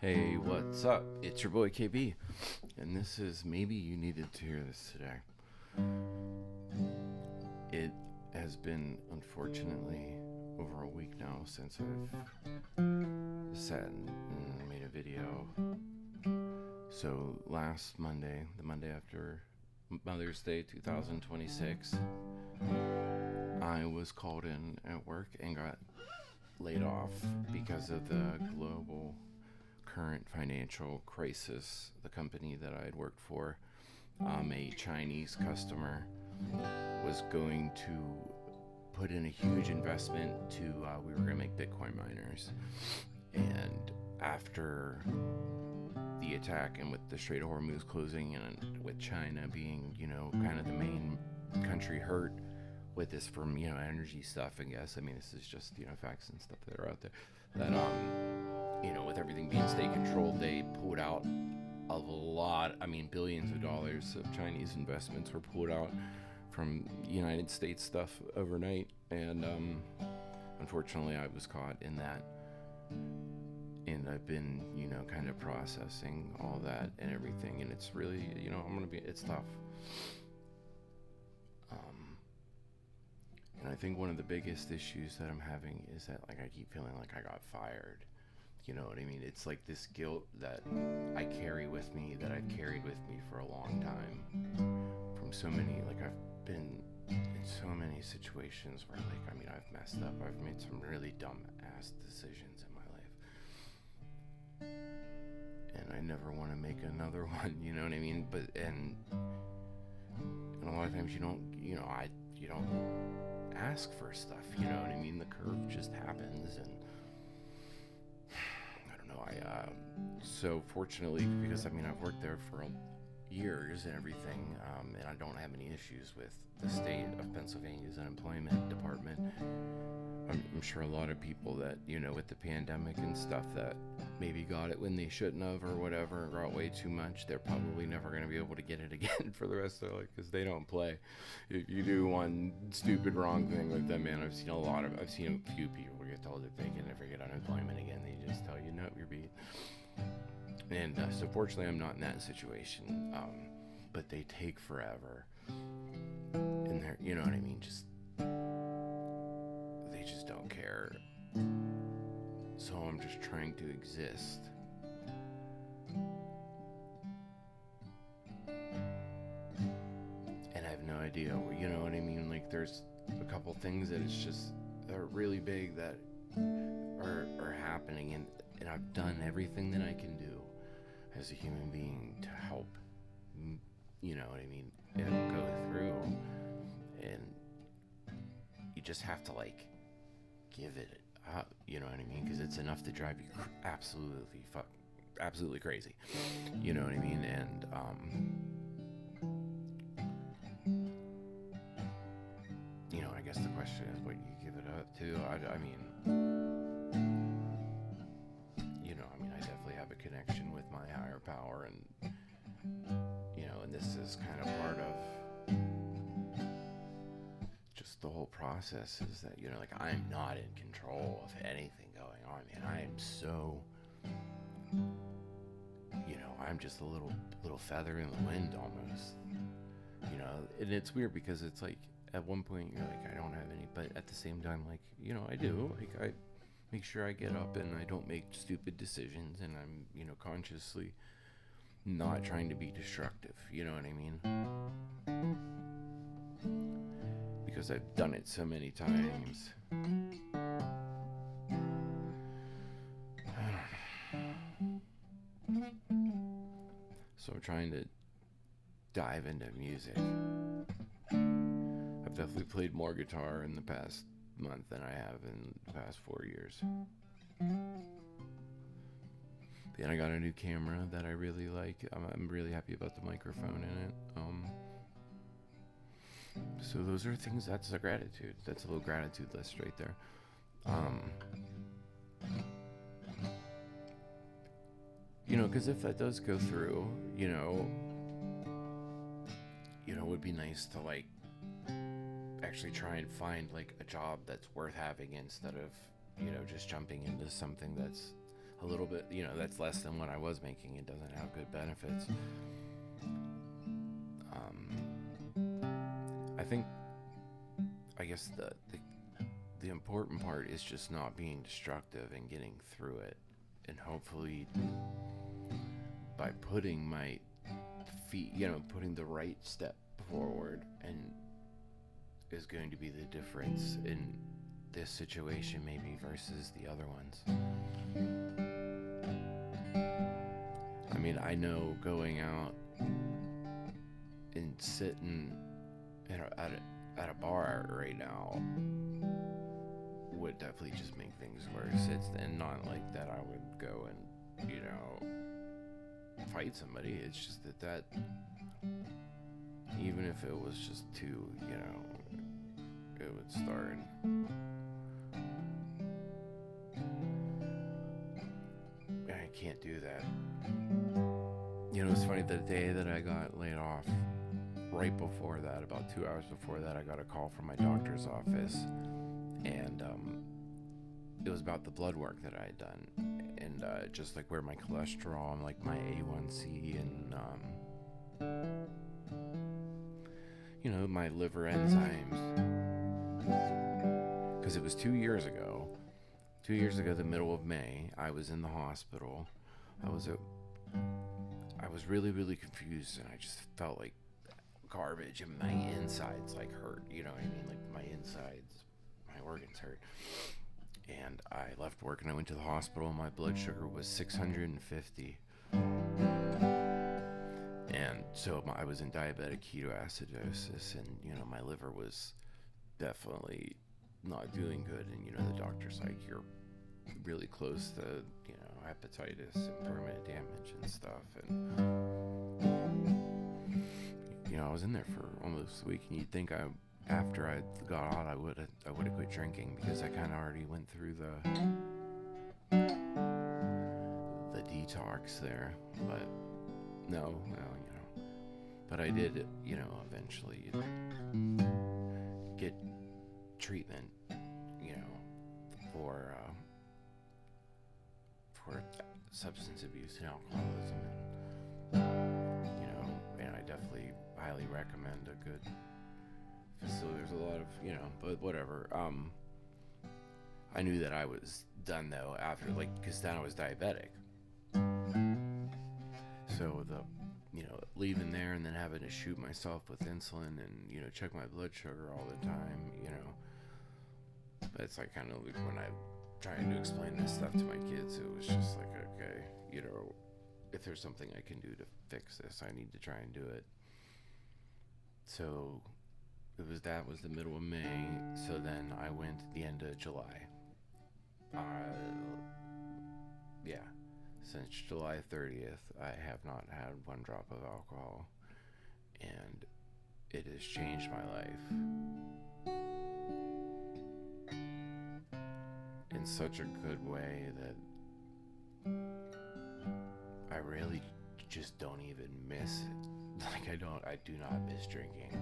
Hey, what's up? It's your boy KB, and this is Maybe You Needed to Hear This Today. It has been, unfortunately, over a week now since I've sat and made a video. So, last Monday, the Monday after Mother's Day 2026, I was called in at work and got laid off because of the global current financial crisis. The company that I had worked for, a Chinese customer, was going to put in a huge investment to, we were going to make Bitcoin miners. And after the attack and with the Strait of Hormuz closing and with China being, kind of the main country hurt with this from, energy stuff, I guess. I mean, this is just, facts and stuff that are out there. That, with everything being state controlled, they pulled out a lot. I mean, billions of dollars of Chinese investments were pulled out from United States stuff overnight. And unfortunately, I was caught in that. And I've been, kind of processing all that and everything. And it's really, it's tough. And I think one of the biggest issues that I'm having is that, like, I keep feeling like I got fired. You know what I mean? It's like this guilt that I carry with me, that I've carried with me for a long time. From so many, like, I've been in so many situations where, like, I mean, I've messed up. I've made some really dumb ass decisions in my life. And I never want to make another one, you know what I mean? But, and a lot of times you don't, you don't ask for stuff, you know what I mean? The curve just happens, and I don't know. So fortunately, because I mean, I've worked there for years and everything, and I don't have any issues with the state of Pennsylvania's unemployment department. I'm sure a lot of people that, with the pandemic and stuff, that maybe got it when they shouldn't have or whatever, got way too much, they're probably never going to be able to get it again for the rest of their life, because they don't play. If you do one stupid wrong thing with them, man, I've seen a few people get told that they can never get unemployment again. They just tell you, nope, you're beat. And so fortunately, I'm not in that situation, but they take forever. And they're, you know what I mean, they just don't care. So I'm just trying to exist. And I have no idea, you know what I mean? Like, there's a couple things that are really big that are happening, and I've done everything that I can do as a human being to help, you know what I mean, go through. And you just have to, like, give it up, you know what I mean? Because it's enough to drive you absolutely crazy, you know what I mean? And I guess the question is what you give it up to. I mean, I definitely have a connection with my higher power, and and this is kind of part of just the whole process, is that, like, I'm not in control of anything going on, man. I am so, I'm just a little feather in the wind almost, and it's weird because it's like, at one point you're like, I don't have any, but at the same time, like, I do, like, I make sure I get up and I don't make stupid decisions, and I'm, consciously not trying to be destructive, you know what I mean? Because I've done it so many times. So I'm trying to dive into music. I've definitely played more guitar in the past month than I have in the past 4 years. Then I got a new camera that I really like. I'm really happy about the microphone in it. So those are things, that's a gratitude. That's a little gratitude list right there. Because if that does go through, it would be nice to, like, actually try and find, like, a job that's worth having, instead of, just jumping into something that's a little bit, that's less than what I was making. It doesn't have good benefits. I think, I guess the important part is just not being destructive and getting through it. And hopefully by putting my feet, putting the right step forward and is going to be the difference in this situation maybe versus the other ones. I mean, I know going out and sitting at a bar right now would definitely just make things worse. And not like that I would go and, fight somebody. It's just that even if it was just two, it would start. I can't do that. It's funny, the day that I got laid off, right before that, about 2 hours before that, I got a call from my doctor's office, and it was about the blood work that I had done, and just like where my cholesterol and like my A1C and my liver enzymes, because it was 2 years ago. 2 years ago, the middle of May, I was in the hospital. I was really, really confused, and I just felt like garbage, and my insides like hurt. You know what I mean? Like my insides, my organs hurt. And I left work and I went to the hospital, and my blood sugar was 650. And so I was in diabetic ketoacidosis, and my liver was definitely not doing good. And the doctor's like, you're really close to hepatitis and permanent damage and stuff. And I was in there for almost a week, and you'd think after I got out, I would have quit drinking, because I kind of already went through the detox there. But no, but I did, eventually get treatment, for substance abuse and alcoholism, and I definitely highly recommend a good facility. There's a lot of, but whatever. I knew that I was done though after, because then I was diabetic. So leaving there and then having to shoot myself with insulin and, check my blood sugar all the time, But it's like kind of like when I'm trying to explain this stuff to my kids, it was just like, okay, if there's something I can do to fix this, I need to try and do it. So that was the middle of May. So then I went the end of July. Since July 30th, I have not had one drop of alcohol, and it has changed my life in such a good way that I really just don't even miss it. I do not miss drinking.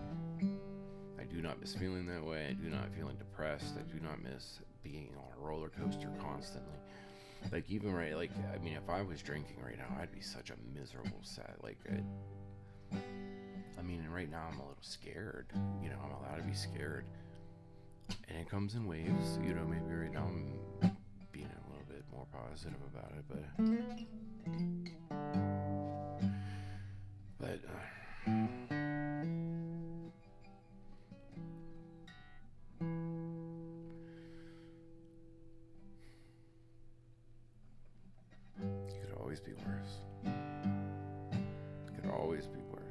I do not miss feeling that way. I do not feeling depressed. I do not miss being on a roller coaster constantly. Even if I was drinking right now, I'd be such a miserable sad. And right now I'm a little scared. I'm allowed to be scared, and it comes in waves. Maybe right now I'm being a little bit more positive about it, but it could always be worse. It could always be worse.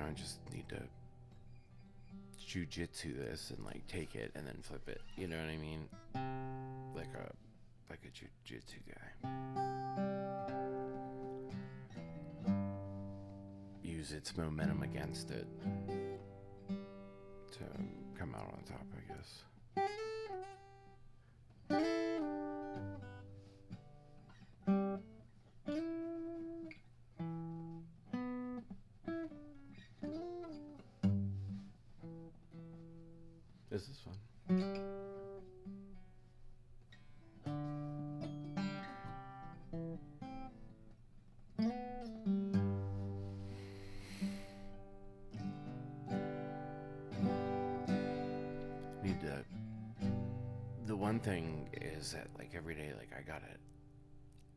I just need to jujitsu this and take it and then flip it. You know what I mean? Like a jujitsu guy. Use its momentum against it to come out on top, I guess. This is fun. one thing is that, like, every day, like, I gotta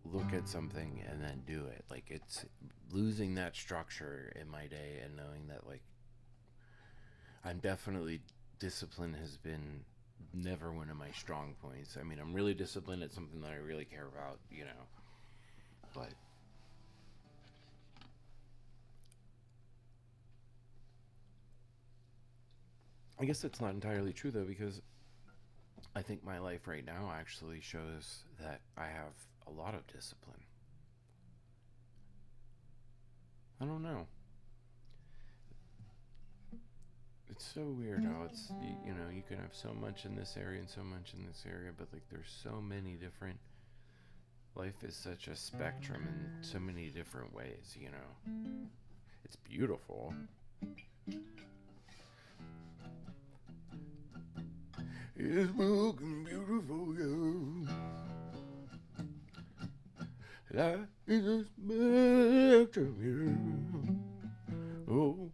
look at something and then do it. Like, it's losing that structure in my day and knowing that, like, I'm definitely, discipline has been never one of my strong points. I mean, I'm really disciplined at something that I really care about, but I guess that's not entirely true, though, because I think my life right now actually shows that I have a lot of discipline. I don't know. It's so weird how you can have so much in this area and so much in this area, but like there's so many different. Life is such a spectrum in so many different ways. It's beautiful. It's broken beautiful, yeah. Life is a spectrum, yeah. Oh,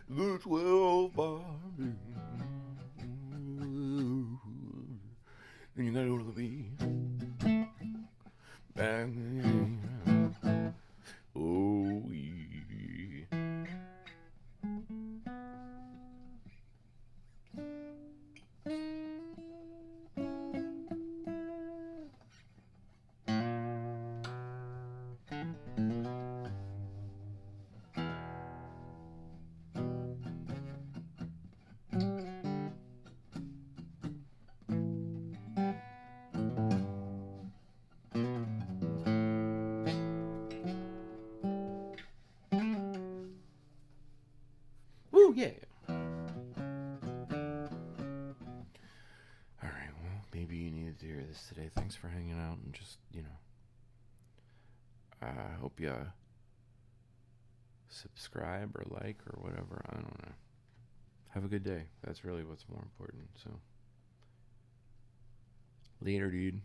the 12 bar. Then you gotta go to the beach. Back. Oh, yeah. Woo, yeah. Alright, well, maybe you needed to hear this today. Thanks for hanging out and just, I hope you subscribe or like or whatever. I don't know. Have a good day. That's really what's more important. So, later, dude.